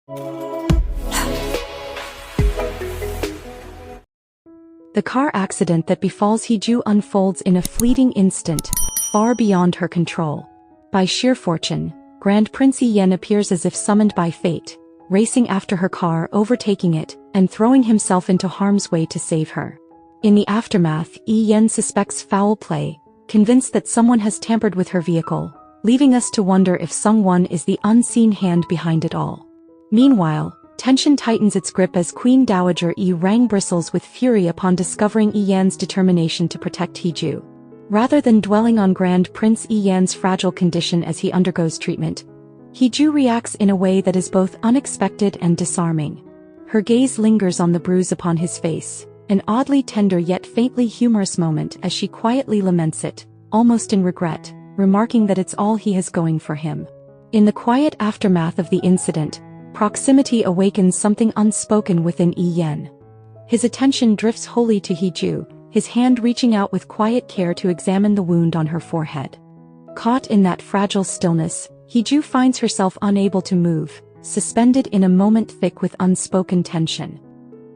The car accident that befalls Hee-ju unfolds in a fleeting instant, far beyond her control. By sheer fortune, Grand Prince Yen appears as if summoned by fate, racing after her car, overtaking it, and throwing himself into harm's way to save her. In the aftermath, Yen suspects foul play, convinced that someone has tampered with her vehicle, leaving us to wonder if someone is the unseen hand behind it all. Meanwhile, tension tightens its grip as Queen Dowager Rang bristles with fury upon discovering Yen's determination to protect Hee-ju. Rather than dwelling on Grand Prince Yen's fragile condition as he undergoes treatment, Hee-ju reacts in a way that is both unexpected and disarming. Her gaze lingers on the bruise upon his face, an oddly tender yet faintly humorous moment as she quietly laments it, almost in regret, remarking that it's all he has going for him. In the quiet aftermath of the incident, proximity awakens something unspoken within Yen. His attention drifts wholly to Hee-ju, his hand reaching out with quiet care to examine the wound on her forehead. Caught in that fragile stillness, Hee-ju finds herself unable to move, suspended in a moment thick with unspoken tension.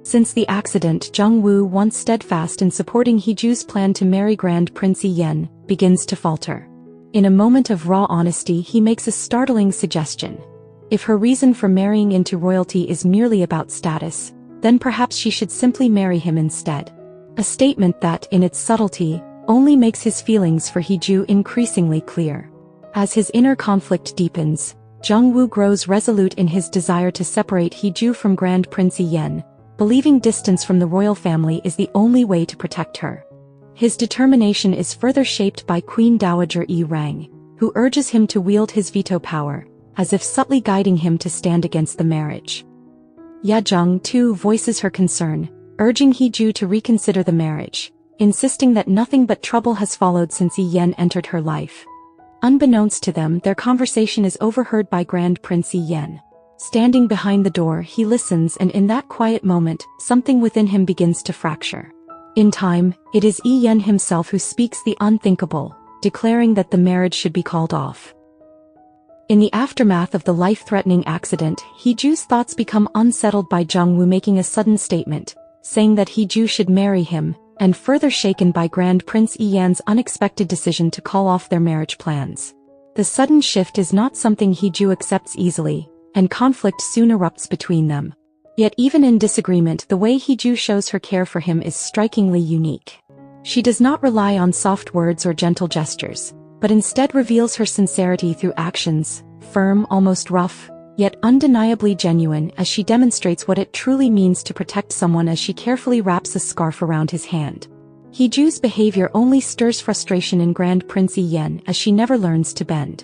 Since the accident, Jung-woo, once steadfast in supporting Hee-ju's plan to marry Grand Prince Yen, begins to falter. In a moment of raw honesty, he makes a startling suggestion. If her reason for marrying into royalty is merely about status, then perhaps she should simply marry him instead. A statement that, in its subtlety, only makes his feelings for Hee-ju increasingly clear. As his inner conflict deepens, Jung-woo grows resolute in his desire to separate Hee-ju from Grand Prince Yen, believing distance from the royal family is the only way to protect her. His determination is further shaped by Queen Dowager Rang, who urges him to wield his veto power, as if subtly guiding him to stand against the marriage. Ya-jung too voices her concern, urging Hee-ju to reconsider the marriage, insisting that nothing but trouble has followed since Yen entered her life. Unbeknownst to them, their conversation is overheard by Grand Prince Yen. Standing behind the door, he listens, and in that quiet moment, something within him begins to fracture. In time, it is Yen himself who speaks the unthinkable, declaring that the marriage should be called off. In the aftermath of the life-threatening accident, Hee-ju's thoughts become unsettled by Jung-woo making a sudden statement, saying that Hee-ju should marry him, and further shaken by Grand Prince Yen's unexpected decision to call off their marriage plans. The sudden shift is not something Hee-ju accepts easily, and conflict soon erupts between them. Yet even in disagreement, the way Hee-ju shows her care for him is strikingly unique. She does not rely on soft words or gentle gestures, but instead reveals her sincerity through actions, firm, almost rough, yet undeniably genuine, as she demonstrates what it truly means to protect someone as she carefully wraps a scarf around his hand. Hee-ju's behavior only stirs frustration in Grand Prince Yen as she never learns to bend.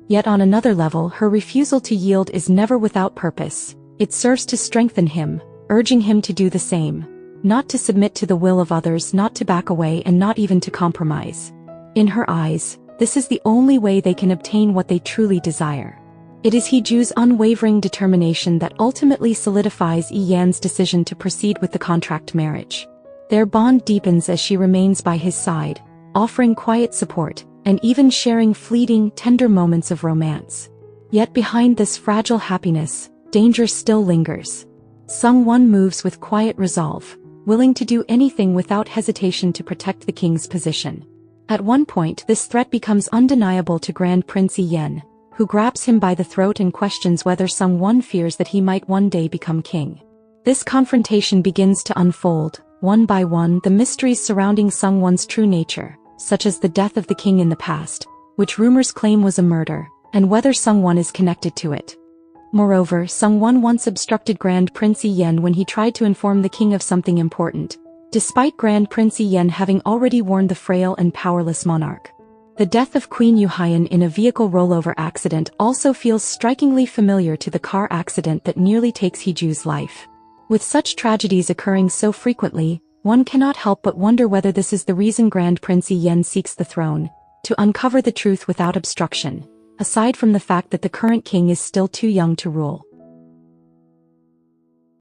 Yet on another level, her refusal to yield is never without purpose. It serves to strengthen him, urging him to do the same, not to submit to the will of others, not to back away, and not even to compromise. In her eyes, this is the only way they can obtain what they truly desire. It is Hee-ju's unwavering determination that ultimately solidifies Yen's decision to proceed with the contract marriage. Their bond deepens as she remains by his side, offering quiet support, and even sharing fleeting, tender moments of romance. Yet behind this fragile happiness, danger still lingers. Sung-won moves with quiet resolve, willing to do anything without hesitation to protect the king's position. At one point, this threat becomes undeniable to Grand Prince Yen, who grabs him by the throat and questions whether Sung-won fears that he might one day become king. This confrontation begins to unfold, one by one, the mysteries surrounding Sung-won's true nature, such as the death of the king in the past, which rumors claim was a murder, and whether Sung-won is connected to it. Moreover, Sung-won once obstructed Grand Prince Yen when he tried to inform the king of something important, despite Grand Prince Yen having already warned the frail and powerless monarch. The death of Queen Yoo-hyun in a vehicle rollover accident also feels strikingly familiar to the car accident that nearly takes Hee-ju's life. With such tragedies occurring so frequently, one cannot help but wonder whether this is the reason Grand Prince Yen seeks the throne, to uncover the truth without obstruction, aside from the fact that the current king is still too young to rule.